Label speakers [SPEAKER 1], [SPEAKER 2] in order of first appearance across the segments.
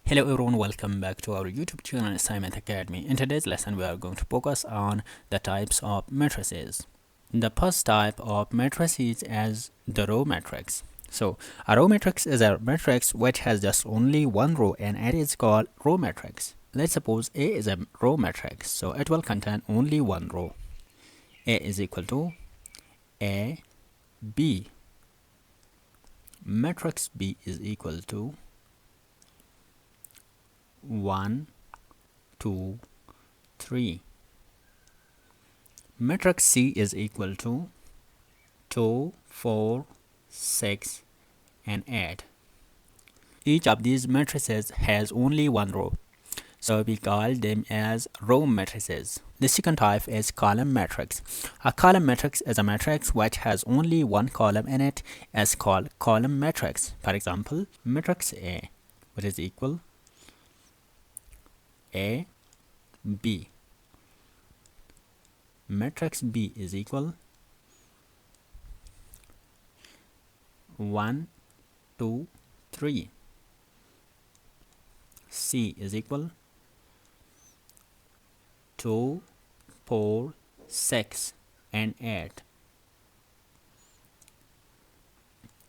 [SPEAKER 1] Hello everyone, welcome back to our YouTube channel Scimath Academy. In today's lesson, we are going to focus on the types of matrices. The first type of matrices is the row matrix. So a row matrix is a matrix which has just only one row and it is called row matrix. Let's suppose A is a row matrix, so it will contain only one row. A is equal to A, B. Matrix B is equal to 1, 2, 3. Matrix C is equal to 2, 4, 6, and 8. Each of these matrices has only one row, so we call them as row matrices. The second type is column matrix. A column matrix is a matrix which has only one column in it, is called column matrix. For example, matrix A, which is equal A, B. Matrix B is equal 1, 2, 3. C is equal 2, 4, 6, and 8.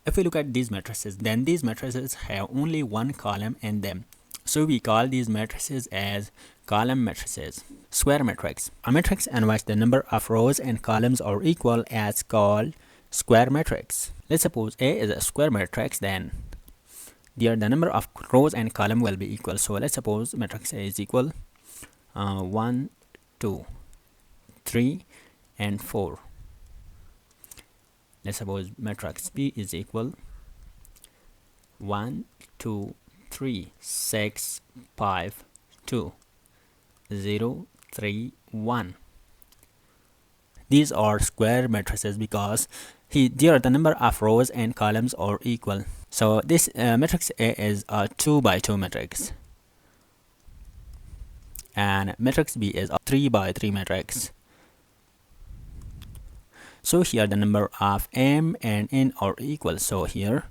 [SPEAKER 1] If we look at these matrices, then these matrices have only one column in them. So we call these matrices as column matrices. Square matrix. A matrix in which the number of rows and columns are equal is called square matrix. Let's suppose A is a square matrix, then the number of rows and columns will be equal. So let's suppose matrix A is equal 1, 2, 3, and 4. Let's suppose matrix B is equal 1, 2, 3, 6, 5, 2, 0, 3, 1. These are square matrices because here the number of rows and columns are equal. So this matrix A is a 2 by 2 matrix, and matrix B is a 3 by 3 matrix. So here the number of M and N are equal. So here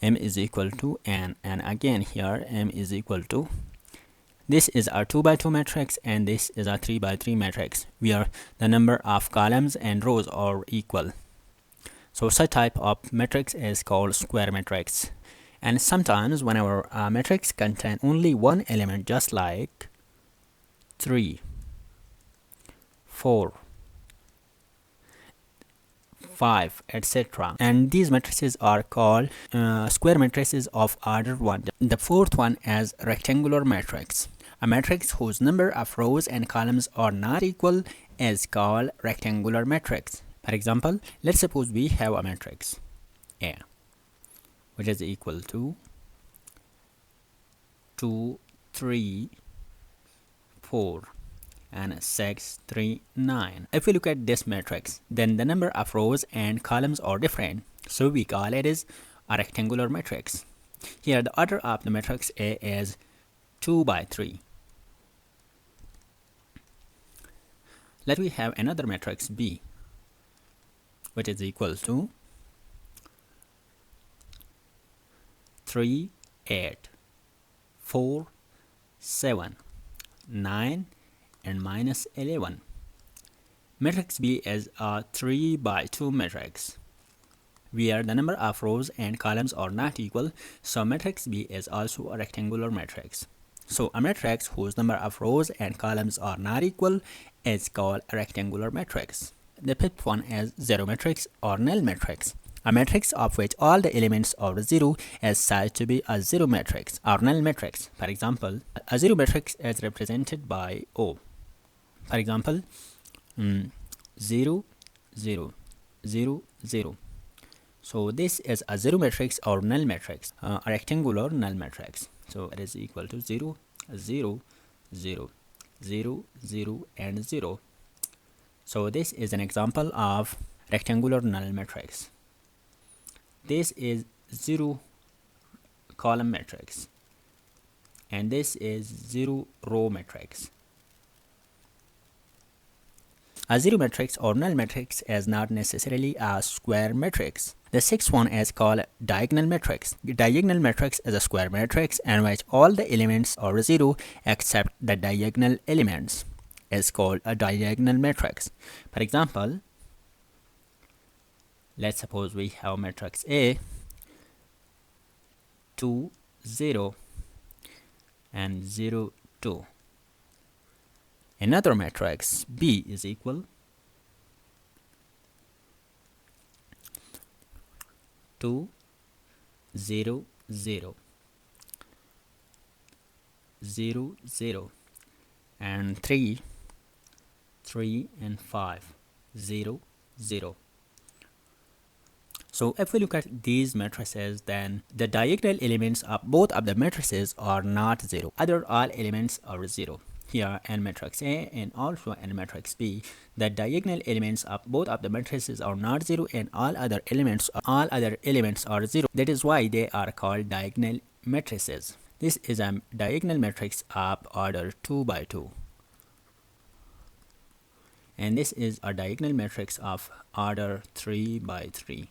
[SPEAKER 1] M is equal to N, and again here M is equal to. This is our 2 by 2 matrix and this is a 3 by 3 matrix where the number of columns and rows are equal. So such type of matrix is called square matrix. And sometimes when our matrix contain only one element, just like 3, 4, 5, etc., and these matrices are called square matrices of order 1. The fourth one is rectangular matrix. A matrix whose number of rows and columns are not equal is called rectangular matrix. For example, let's suppose we have a matrix A, which is equal to 2, 3, 4, and 6, 3, 9. If we look at this matrix, then the number of rows and columns are different, so we call it as a rectangular matrix. Here the order of the matrix A is 2 by 3. Let me have another matrix B, which is equal to 3, 8, 4, 7, 9, and minus 11. Matrix B is a 3 by 2 matrix where the number of rows and columns are not equal, so matrix B is also a rectangular matrix. So a matrix whose number of rows and columns are not equal is called a rectangular matrix. The fifth one is zero matrix or null matrix. A matrix of which all the elements are 0 is said to be a zero matrix or null matrix. For example, a zero matrix is represented by O. For example, 0, 0, 0, 0. So this is a zero matrix or null matrix, a rectangular null matrix. So it is equal to 0, 0, 0, 0, 0, and 0. So this is an example of rectangular null matrix. This is 0 column matrix, and this is 0 row matrix. A zero matrix or null matrix is not necessarily a square matrix. The sixth one is called diagonal matrix. Diagonal matrix is a square matrix in which all the elements are zero except the diagonal elements. Is called a diagonal matrix. For example, let's suppose we have matrix A 2 0 and 0 2. Another matrix B is equal 2 0 0 0 0 and 3 3 and 5 0 0. So if we look at these matrices, then the diagonal elements of both of the matrices are not zero. Other all elements are zero. Here in matrix A and also in matrix B, the diagonal elements of both of the matrices are not zero, and all other elements are zero. That is why they are called diagonal matrices. This is a diagonal matrix of order 2 by 2. And this is a diagonal matrix of order 3 by 3.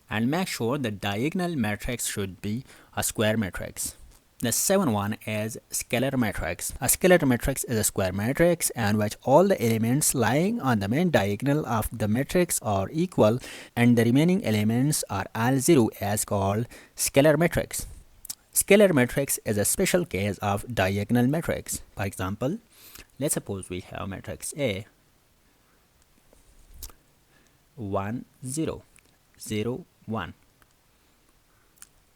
[SPEAKER 1] And make sure the diagonal matrix should be a square matrix. The seventh one is scalar matrix. A scalar matrix is a square matrix in which all the elements lying on the main diagonal of the matrix are equal and the remaining elements are all zero, as called scalar matrix. Scalar matrix is a special case of diagonal matrix. For example, let's suppose we have matrix A 1 0 0 1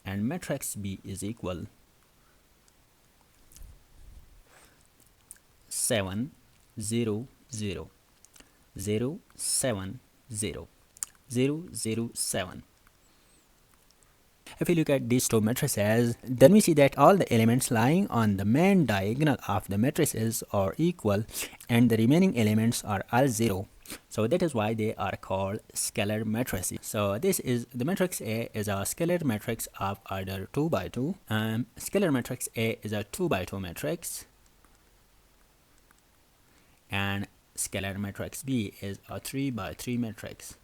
[SPEAKER 1] and matrix B is equal 7 0 0 0 7 0 0 0 7. If we look at these two matrices, then we see that all the elements lying on the main diagonal of the matrices are equal and the remaining elements are all zero. So that is why they are called scalar matrices. So this is the matrix A is a scalar matrix of order 2 by 2. Scalar matrix A is a 2 by 2 matrix, and scalar matrix B is a 3 by 3 matrix.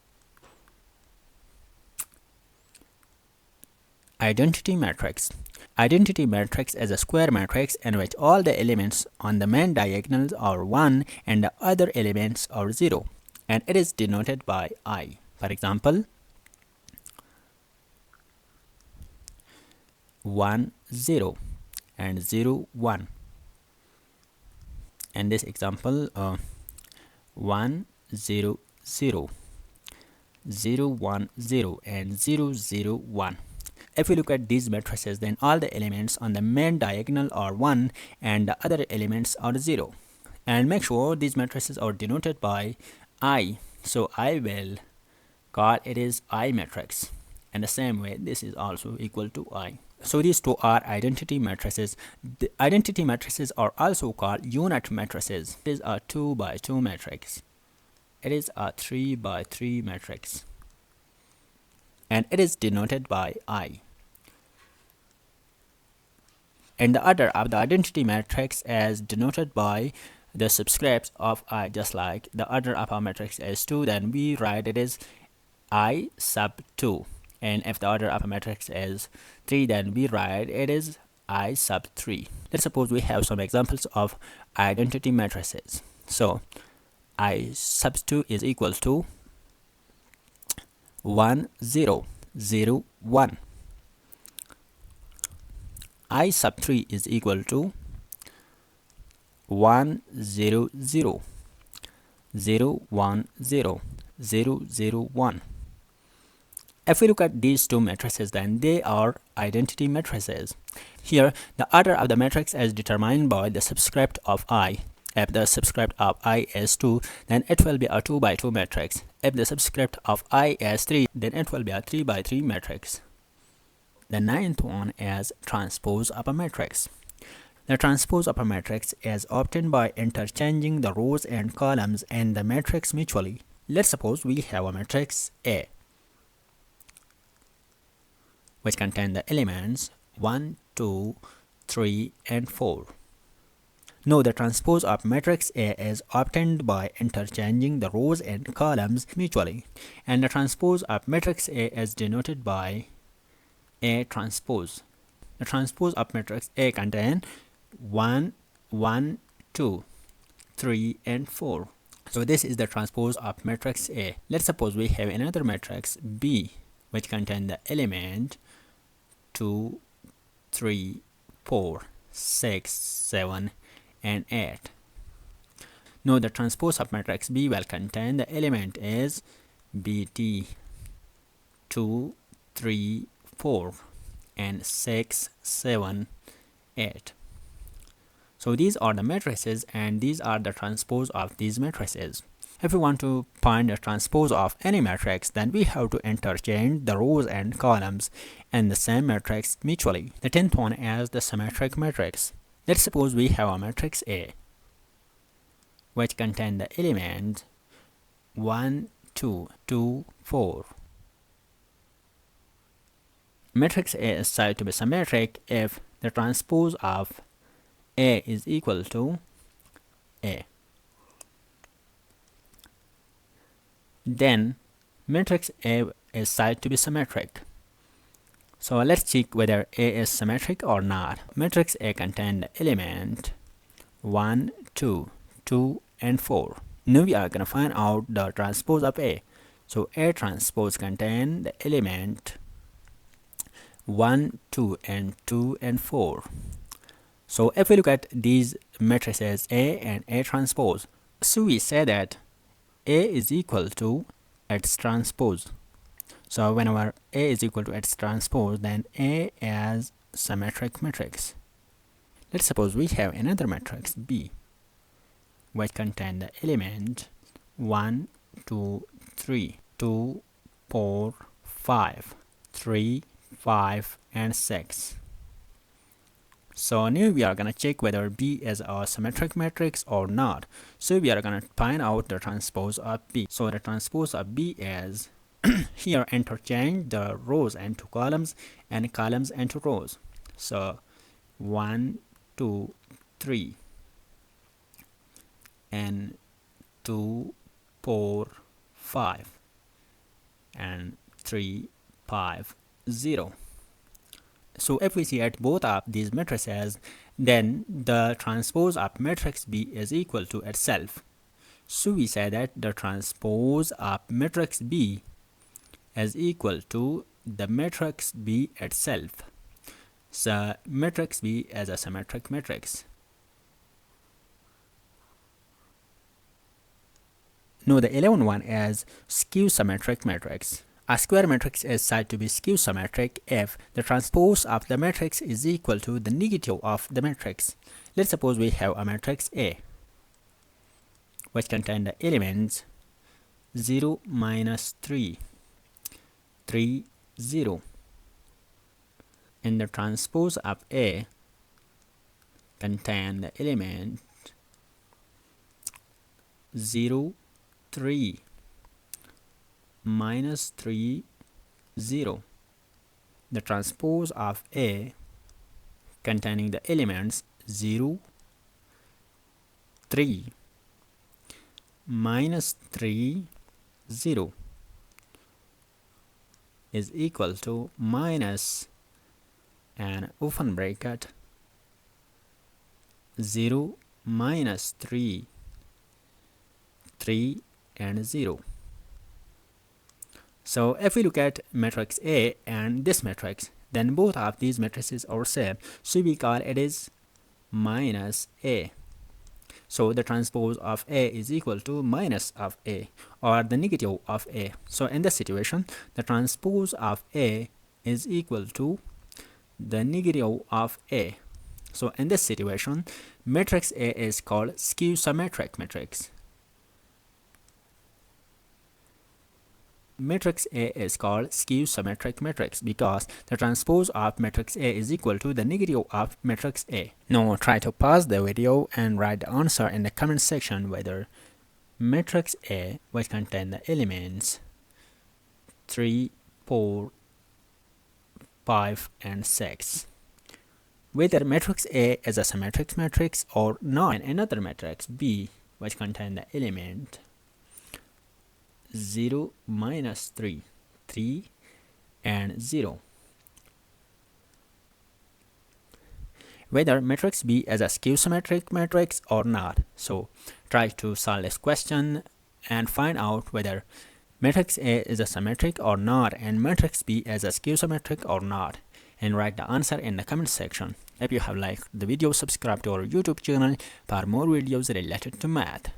[SPEAKER 1] Identity matrix. Identity matrix is a square matrix in which all the elements on the main diagonals are 1 and the other elements are 0, and it is denoted by I. For example, 1 0 and 0 1. In this example, 1 0 0 0 1 0 and 0 0 1. If we look at these matrices, then all the elements on the main diagonal are 1 and the other elements are 0. And make sure these matrices are denoted by I. So I will call it is I matrix. In the same way, this is also equal to I. So these two are identity matrices. The identity matrices are also called unit matrices. It is a 2 by 2 matrix. It is a 3 by 3 matrix. And it is denoted by I. And the order of the identity matrix is denoted by the subscripts of I. Just like the order of our matrix is 2, then we write it is I sub 2. And if the order of a matrix is 3, then we write it is I sub 3. Let's suppose we have some examples of identity matrices. So I sub 2 is equal to 1 0 0 1. I sub 3 is equal to 1 0 0 0 1 0 0 0 1. If we look at these two matrices, then they are identity matrices. Here, the order of the matrix is determined by the subscript of I. If the subscript of I is 2, then it will be a 2 by 2 matrix. If the subscript of I is 3, then it will be a 3 by 3 matrix. The ninth one is transpose of a matrix. The transpose of a matrix is obtained by interchanging the rows and columns in the matrix mutually. Let's suppose we have a matrix A, which contain the elements 1, 2, 3, and 4. Now the transpose of matrix A is obtained by interchanging the rows and columns mutually, and the transpose of matrix A is denoted by A transpose. The transpose of matrix A contain 1, 1, 2, 3, and 4. So this is the transpose of matrix A. Let's suppose we have another matrix B which contain the element 2, 3, 4, 6, 7, and 8. Now the transpose of matrix B will contain the element is BT 2, 3, 4, and 6, 7, 8. So these are the matrices and these are the transpose of these matrices. If we want to find the transpose of any matrix, then we have to interchange the rows and columns in the same matrix mutually. The 10th one is the symmetric matrix. Let's suppose we have a matrix A which contain the element 1, 2, 2, 4. Matrix A is said to be symmetric if the transpose of A is equal to A. Then matrix A is said to be symmetric. So let's check whether A is symmetric or not. Matrix A contains the element 1, 2, 2, and 4. Now we are going to find out the transpose of A. So A transpose contains the element 1, 2, and 2, and 4. So if we look at these matrices A and A transpose, so we say that A is equal to its transpose. So whenever A is equal to its transpose, then A is symmetric matrix. Let's suppose we have another matrix B which contain the element 1, 2, 3, 2, 4, 5, 3, 5, and 6. So now we are going to check whether B is a symmetric matrix or not. So we are going to find out the transpose of B. So the transpose of B is here interchange the rows into columns and columns into rows. So 1, 2, 3, and 2, 4, 5, and 3, 5, 0. So if we see at both of these matrices, then the transpose of matrix B is equal to itself. So we say that the transpose of matrix B is equal to the matrix B itself. So matrix B is a symmetric matrix. Now the 11th one is skew symmetric matrix. A square matrix is said to be skew symmetric if the transpose of the matrix is equal to the negative of the matrix. Let's suppose we have a matrix A which contain the elements 0, minus 3, 3, 0. And the transpose of A contain the element 0, 3, minus 3, 0. The transpose of A containing the elements 0, 3, minus 3, 0 is equal to minus and open bracket 0, minus 3, 3, and 0. So if we look at matrix A and this matrix, then both of these matrices are same, so we call it is minus A. So the transpose of A is equal to minus of A, or the negative of A. So in this situation, the transpose of A is equal to the negative of A. So in this situation, matrix A is called skew symmetric matrix. Matrix A is called skew symmetric matrix because the transpose of matrix A is equal to the negative of matrix A. Now try to pause the video and write the answer in the comment section whether matrix A, which contain the elements 3, 4, 5, and 6, whether matrix A is a symmetric matrix or not, and another matrix B which contain the element 0, minus 3, 3 and 0. Whether matrix B is a skew-symmetric matrix or not. So try to solve this question and find out whether matrix A is a symmetric or not and matrix B is a skew-symmetric or not, and write the answer in the comment section. If you have liked the video, subscribe to our YouTube channel for more videos related to math.